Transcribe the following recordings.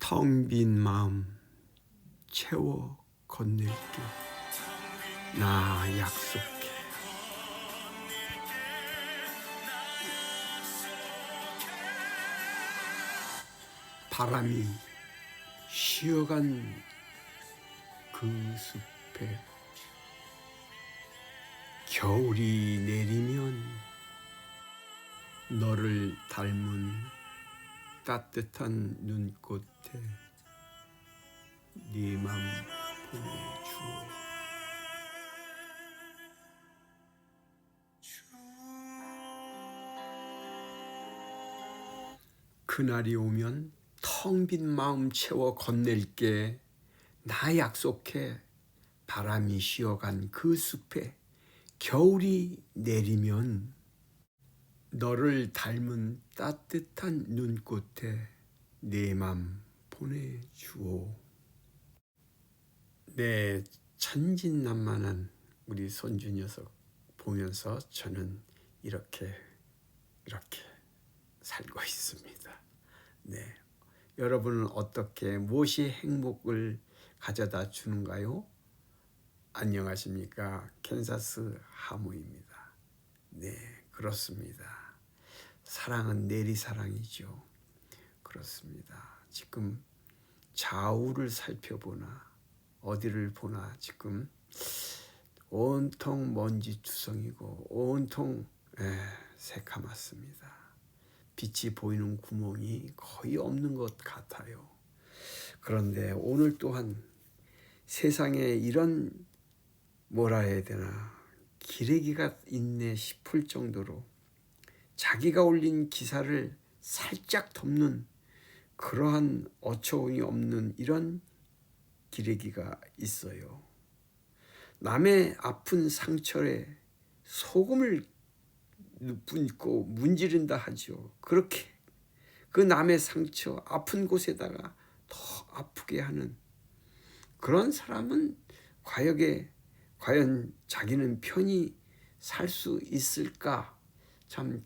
텅 빈 마음 채워 건넬게. 나 약속해. 바람이 쉬어간 그 숲에 겨울이 내리면 너를 닮은 따뜻한 눈꽃에 네 맘 보내주어. 그날이 오면 텅 빈 마음 채워 건넬게. 나 약속해. 바람이 쉬어간 그 숲에 겨울이 내리면 너를 닮은 따뜻한 눈꽃에 내 맘 보내주오. 네, 천진난만한 우리 손주 녀석 보면서 저는 이렇게 살고 있습니다. 네, 여러분은 어떻게 무엇이 행복을 가져다 주는가요? 안녕하십니까, 캔사스 하모입니다. 네, 그렇습니다. 사랑은 내리사랑이죠. 그렇습니다. 지금 좌우를 살펴보나 어디를 보나 지금 온통 먼지 투성이고 온통 새카맣습니다. 빛이 보이는 구멍이 거의 없는 것 같아요. 그런데 오늘 또한 세상에 이런 뭐라 해야 되나 기레기가 있네 싶을 정도로 자기가 올린 기사를 살짝 덮는 그러한 어처구니 없는 이런 기레기가 있어요. 남의 아픈 상처에 소금을 붓고 문지른다 하죠. 그렇게 그 남의 상처 아픈 곳에다가 더 아프게 하는 그런 사람은 과연 자기는 편히 살 수 있을까? 참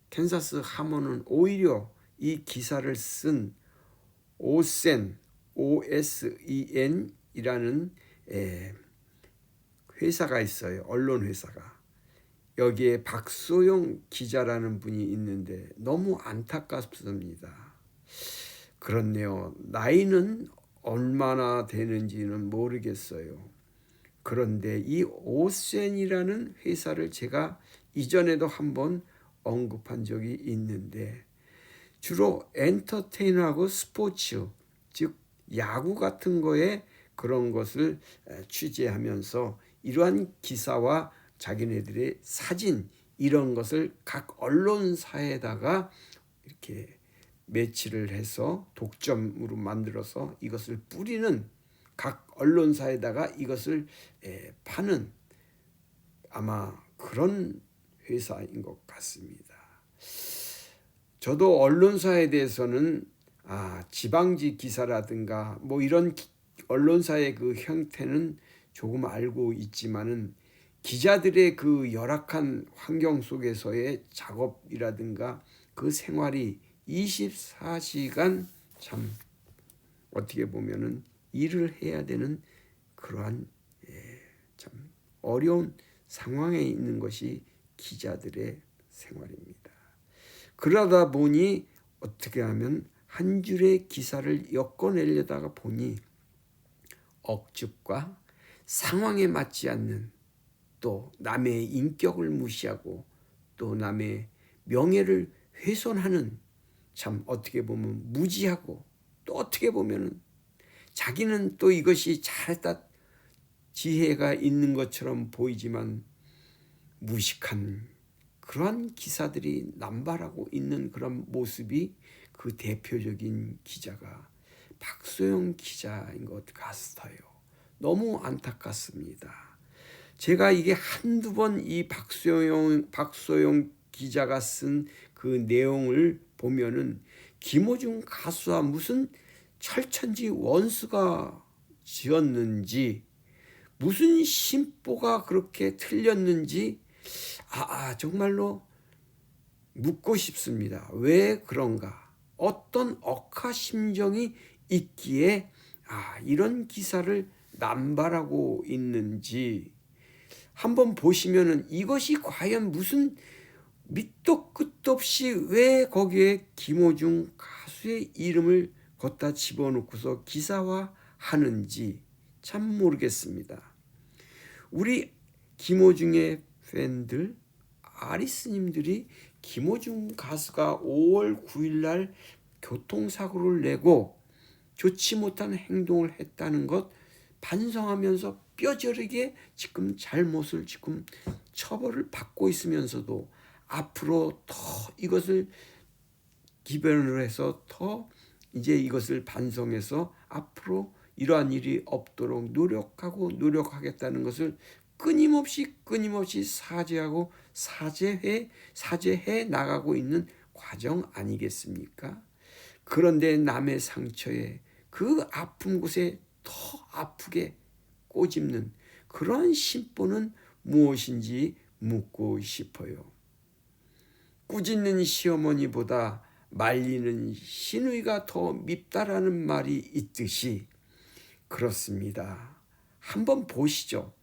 캔사스 하모는 오히려 이 기사를 쓴 오센 OSEN이라는 회사가 있어요. 언론 회사가. 여기에 박소영 기자라는 분이 있는데 너무 안타깝습니다. 그렇네요. 나이는 얼마나 되는지는 모르겠어요. 그런데 이 오센이라는 회사를 제가 이전에도 한번 언급한 적이 있는데 주로 엔터테인하고 스포츠, 즉 야구 같은 거에 그런 것을 취재하면서 이러한 기사와 자기네들의 사진 이런 것을 각 언론사에다가 이렇게 매치를 해서 독점으로 만들어서 이것을 뿌리는 각 언론사에다가 이것을 파는 아마 그런 회사인 것 같습니다. 저도 언론사에 대해서는 지방지 기사라든가 뭐 이런 언론사의 그 형태는 조금 알고 있지만은 기자들의 그 열악한 환경 속에서의 작업이라든가 그 생활이 24시간 참 어떻게 보면은 일을 해야 되는 그러한 참 어려운 상황에 있는 것이 기자들의 생활입니다. 그러다 보니 어떻게 하면 한 줄의 기사를 엮어내려다가 보니 억측과 상황에 맞지 않는 또 남의 인격을 무시하고 또 남의 명예를 훼손하는 참 어떻게 보면 무지하고 또 어떻게 보면은 자기는 또 이것이 잘했다 지혜가 있는 것처럼 보이지만 무식한 그러한 기사들이 남발하고 있는 그런 모습이 그 대표적인 기자가 박소영 기자인 것 같아요. 너무 안타깝습니다. 제가 이게 한두 번 이 박소영 기자가 쓴 그 내용을 보면은 김호중 가수와 무슨 철천지 원수가 지었는지 무슨 심보가 그렇게 틀렸는지 정말로 묻고 싶습니다. 왜 그런가? 어떤 억하심정이 있기에 이런 기사를 남발하고 있는지 한번 보시면은 이것이 과연 무슨 밑도 끝도 없이 왜 거기에 김호중 가수의 이름을 걷다 집어넣고서 기사화하는지 참 모르겠습니다. 우리 김호중의 팬들, 아리스님들이 김호중 가수가 5월 9일 날 교통사고를 내고 좋지 못한 행동을 했다는 것 반성하면서 뼈저리게 지금 잘못을 지금 처벌을 받고 있으면서도 앞으로 더 이것을 기변을 해서 더 이제 이것을 반성해서 앞으로 이러한 일이 없도록 노력하겠다는 것을 끊임없이 사죄하고 사죄해 나가고 있는 과정 아니겠습니까? 그런데 남의 상처에 그 아픈 곳에 더 아프게 꼬집는 그런 심보는 무엇인지 묻고 싶어요. 꾸짖는 시어머니보다 말리는 시누이가 더 밉다라는 말이 있듯이 그렇습니다. 한번 보시죠.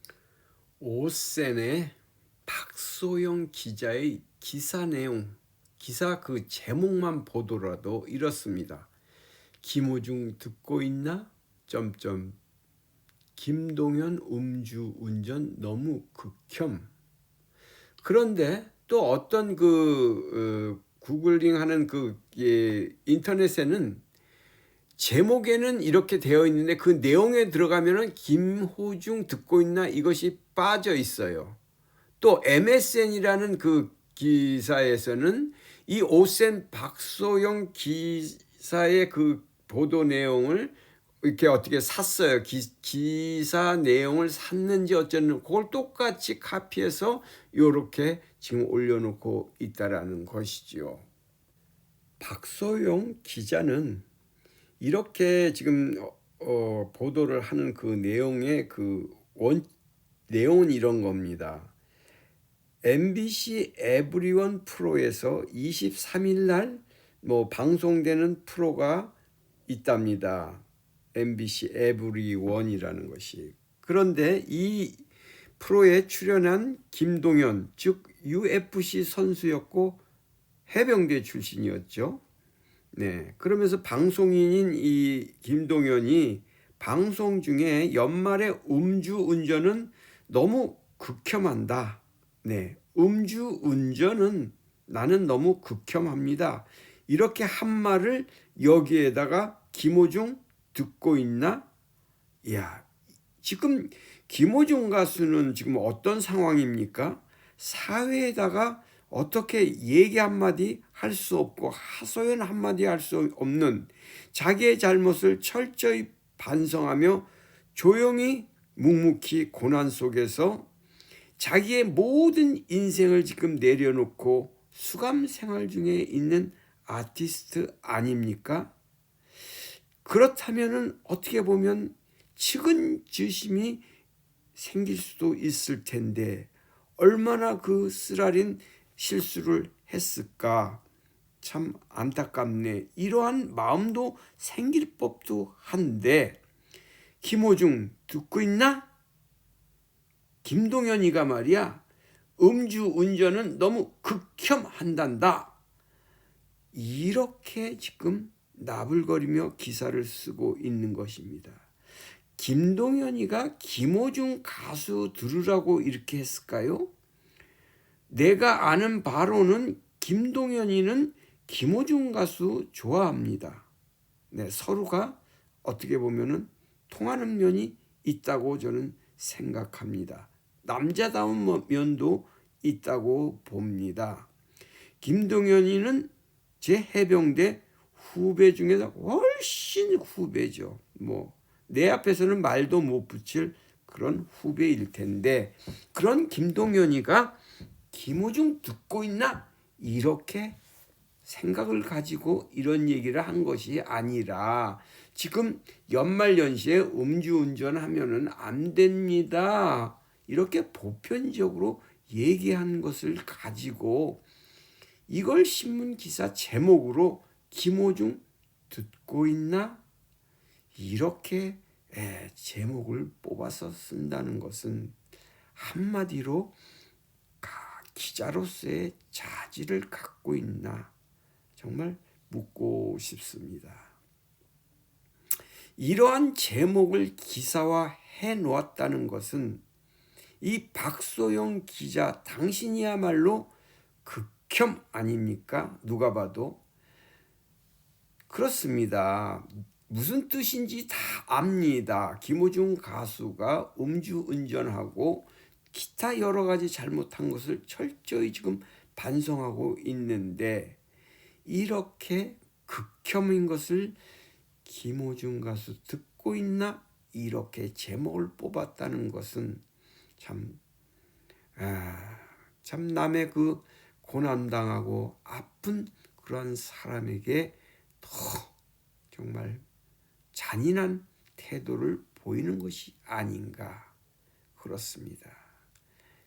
오센의 박소영 기자의 기사 내용, 기사 그 제목만 보더라도 이렇습니다. 김호중 듣고 있나? 김동현 음주운전 너무 극혐. 그런데 또 어떤 구글링하는 인터넷에는 제목에는 이렇게 되어 있는데 그 내용에 들어가면은 김호중 듣고 있나 이것이 빠져 있어요. 또 MSN이라는 그 기사에서는 이 오센 박소영 기사의 그 보도 내용을 이렇게 어떻게 샀어요. 기사 내용을 샀는지 어쩌는 그걸 똑같이 카피해서 이렇게 지금 올려놓고 있다라는 것이지요. 박소영 기자는 이렇게 지금 보도를 하는 그 내용의 내용은 이런 겁니다. MBC 에브리원 프로에서 23일 날 방송되는 프로가 있답니다. MBC 에브리원이라는 것이. 그런데 이 프로에 출연한 김동현, 즉 UFC 선수였고 해병대 출신이었죠. 네, 그러면서 방송인인 이 김동현이 방송 중에 연말에 음주운전은 너무 극혐한다. 네, 음주운전은 나는 너무 극혐합니다. 이렇게 한 말을 여기에다가 김호중 듣고 있나? 이야, 지금 김호중 가수는 지금 어떤 상황입니까? 사회에다가 어떻게 얘기 한마디 할 수 없고 하소연 한마디 할 수 없는 자기의 잘못을 철저히 반성하며 조용히 묵묵히 고난 속에서 자기의 모든 인생을 지금 내려놓고 수감 생활 중에 있는 아티스트 아닙니까? 그렇다면은 어떻게 보면 측은지심이 생길 수도 있을 텐데 얼마나 그 쓰라린 실수를 했을까? 참 안타깝네. 이러한 마음도 생길 법도 한데 김호중 듣고 있나? 김동현이가 말이야 음주운전은 너무 극혐한단다. 이렇게 지금 나불거리며 기사를 쓰고 있는 것입니다. 김동현이가 김호중 가수 들으라고 이렇게 했을까요? 내가 아는 바로는 김동현이는 김호중 가수 좋아합니다. 네, 서로가 어떻게 보면은 통하는 면이 있다고 저는 생각합니다. 남자다운 면도 있다고 봅니다. 김동현이는 제 해병대 후배 중에서 훨씬 후배죠. 내 앞에서는 말도 못 붙일 그런 후배일 텐데 그런 김동현이가 김호중 듣고 있나? 이렇게 생각을 가지고 이런 얘기를 한 것이 아니라 지금 연말연시에 음주운전하면은 안 됩니다. 이렇게 보편적으로 얘기한 것을 가지고 이걸 신문 기사 제목으로 김호중 듣고 있나? 이렇게 제목을 뽑아서 쓴다는 것은 한마디로 기자로서의 자질을 갖고 있나 정말 묻고 싶습니다. 이러한 제목을 기사화해 놓았다는 것은 이 박소영 기자 당신이야말로 극혐 아닙니까? 누가 봐도 그렇습니다. 무슨 뜻인지 다 압니다. 김호중 가수가 음주운전하고 기타 여러 가지 잘못한 것을 철저히 지금 반성하고 있는데 이렇게 극혐인 것을 김호중 가수 듣고 있나? 이렇게 제목을 뽑았다는 것은 참 남의 그 고난당하고 아픈 그런 사람에게 더 정말 잔인한 태도를 보이는 것이 아닌가 그렇습니다.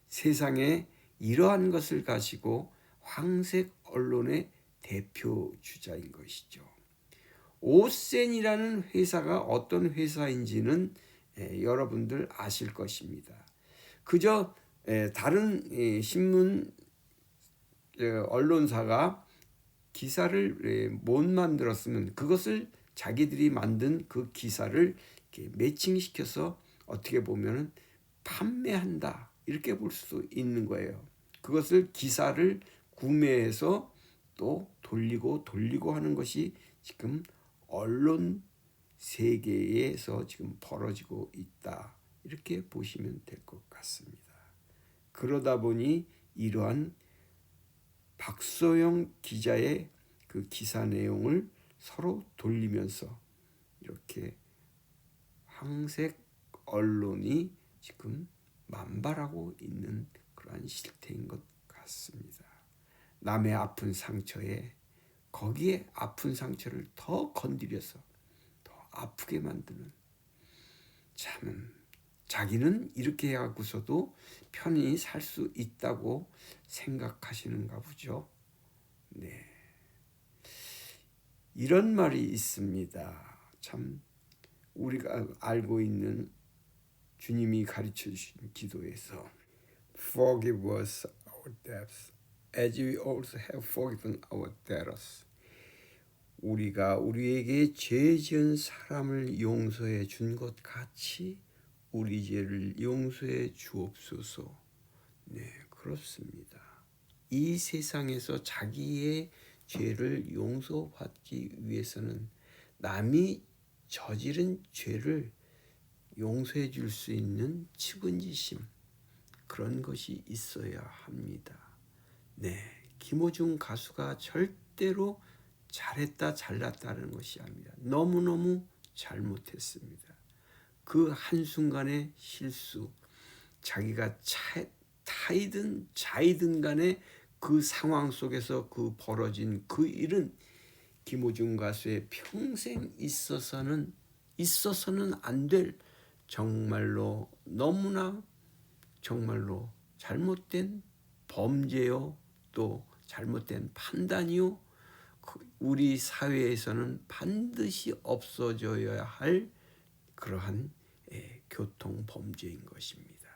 세상에 이러한 것을 가지고 황색 언론의 대표 주자인 것이죠. 오센이라는 회사가 어떤 회사인지는 여러분들 아실 것입니다. 그저 다른 신문 언론사가 기사를 못 만들었으면 그것을 자기들이 만든 그 기사를 매칭시켜서 어떻게 보면 판매한다 이렇게 볼 수 있는 거예요. 그것을 기사를 구매해서 또 돌리고 하는 것이 지금 언론 세계에서 지금 벌어지고 있다 이렇게 보시면 될 것 같습니다. 그러다 보니 이러한 박소영 기자의 그 기사 내용을 서로 돌리면서 이렇게 황색 언론이 지금 만발하고 있는 그러한 실태인 것 같습니다. 남의 아픈 상처에 거기에 아픈 상처를 더 건드려서 더 아프게 만드는 참 자기는 이렇게 해갖고서도 편히 살 수 있다고 생각하시는가 보죠. 네, 이런 말이 있습니다. 참 우리가 알고 있는 주님이 가르쳐 주신 기도에서 Forgive us our debts as we also have forgiven our debtors. 우리가 우리에게 죄 지은 사람을 용서해 준 것 같이 우리 죄를 용서해 주옵소서. 네, 그렇습니다. 이 세상에서 자기의 죄를 용서받기 위해서는 남이 저지른 죄를 용서해 줄 수 있는 측은지심 그런 것이 있어야 합니다. 네, 김호중 가수가 절대로 잘했다 잘났다는 것이 아닙니다. 너무너무 잘못했습니다. 그 한순간의 실수 자기가 타이든 자이든 간에 그 상황 속에서 그 벌어진 그 일은 김호중 가수의 평생 있어서는 안 될 정말로 너무나 정말로 잘못된 범죄요 또 잘못된 판단이요 우리 사회에서는 반드시 없어져야 할 그러한 교통 범죄인 것입니다.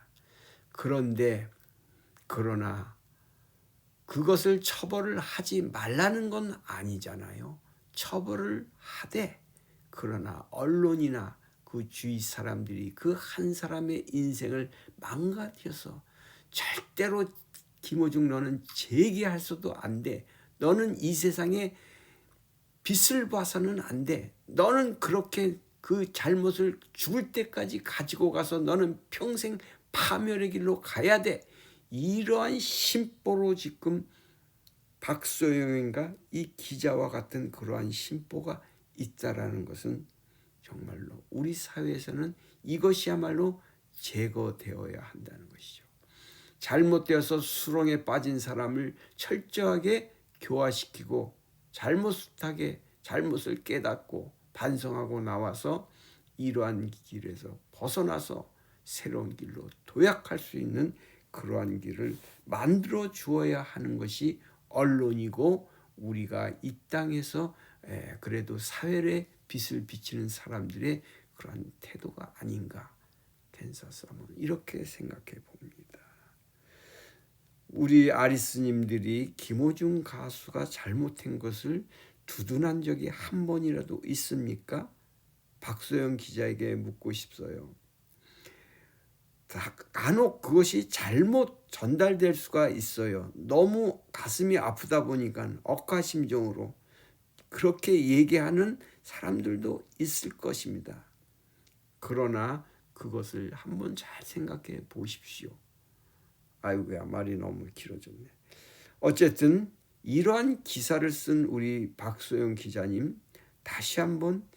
그러나 그것을 처벌을 하지 말라는 건 아니잖아요. 처벌을 하되 그러나 언론이나 그 주위 사람들이 그 한 사람의 인생을 망가뜨려서 절대로 김호중 너는 재기해서도 안 돼. 너는 이 세상에 빛을 봐서는 안 돼. 너는 그렇게 그 잘못을 죽을 때까지 가지고 가서 너는 평생 파멸의 길로 가야 돼. 이러한 심보로 지금 박소영인가 이 기자와 같은 그러한 심보가 있다라는 것은 정말로 우리 사회에서는 이것이야말로 제거되어야 한다는 것이죠. 잘못되어서 수렁에 빠진 사람을 철저하게 교화시키고 잘못을 깨닫고 반성하고 나와서 이러한 길에서 벗어나서 새로운 길로 도약할 수 있는 그러한 길을 만들어 주어야 하는 것이 언론이고 우리가 이 땅에서 그래도 사회의 빛을 비치는 사람들의 그러한 태도가 아닌가. 캔사스 하면 이렇게 생각해 봅니다. 우리 아리스님들이 김호중 가수가 잘못한 것을 두둔한 적이 한 번이라도 있습니까? 박소영 기자에게 묻고 싶어요. 간혹 그것이 잘못 전달될 수가 있어요. 너무 가슴이 아프다 보니까 억하심정으로 그렇게 얘기하는 사람들도 있을 것입니다. 그러나 그것을 한번 잘 생각해 보십시오. 아이고야, 말이 너무 길어졌네. 어쨌든 이러한 기사를 쓴 우리 박소영 기자님 다시 한번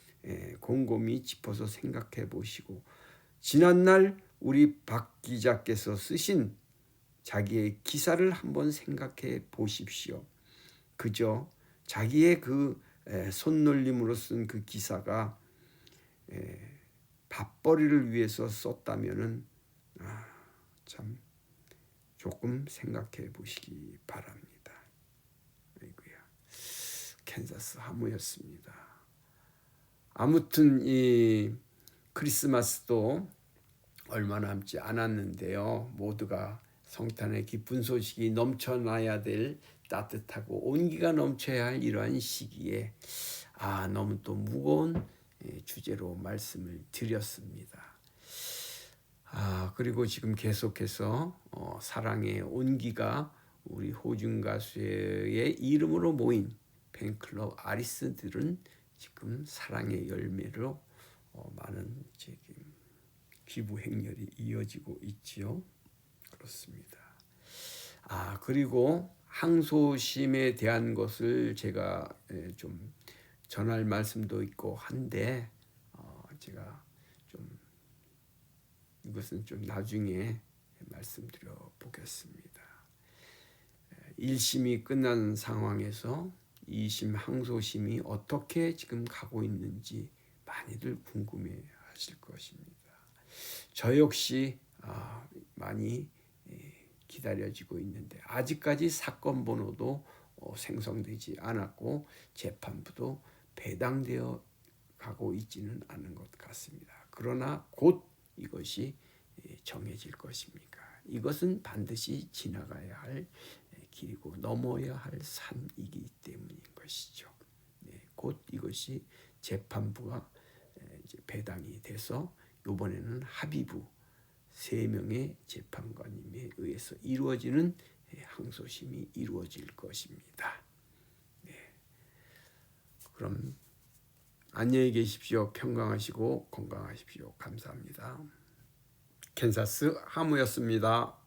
곰곰이 짚어서 생각해 보시고, 지난날 우리 박 기자께서 쓰신 자기의 기사를 한번 생각해 보십시오. 그저 자기의 그 손놀림으로 쓴 그 기사가 밥벌이를 위해서 썼다면은 참 조금 생각해 보시기 바랍니다. 아이고야, 캔사스 하무였습니다. 아무튼 이 크리스마스도 얼마 남지 않았는데요. 모두가 성탄의 기쁜 소식이 넘쳐나야 될 따뜻하고 온기가 넘쳐야 할 이러한 시기에 너무 또 무거운 주제로 말씀을 드렸습니다. 그리고 지금 계속해서 사랑의 온기가 우리 호중 가수의 이름으로 모인 팬클럽 아리스들은 지금 사랑의 열매로 많은 지금 기부 행렬이 이어지고 있지요. 그렇습니다. 그리고 항소심에 대한 것을 제가 좀 전할 말씀도 있고 한데 제가 좀 이것은 좀 나중에 말씀드려 보겠습니다. 1심이 끝난 상황에서 2심 항소심이 어떻게 지금 가고 있는지 많이들 궁금해 하실 것입니다. 저 역시 많이 기다려지고 있는데 아직까지 사건 번호도 생성되지 않았고 재판부도 배당되어 가고 있지는 않은 것 같습니다. 그러나 곧 이것이 정해질 것입니까? 이것은 반드시 지나가야 할 길이고 넘어야 할 산이기 때문인 것이죠. 곧 이것이 재판부가 이제 배당이 돼서 이번에는 합의부 3명의 재판관님에 의해서 이루어지는 항소심이 이루어질 것입니다. 그럼 안녕히 계십시오. 평강하시고 건강하십시오. 감사합니다. 캔사스 하무였습니다.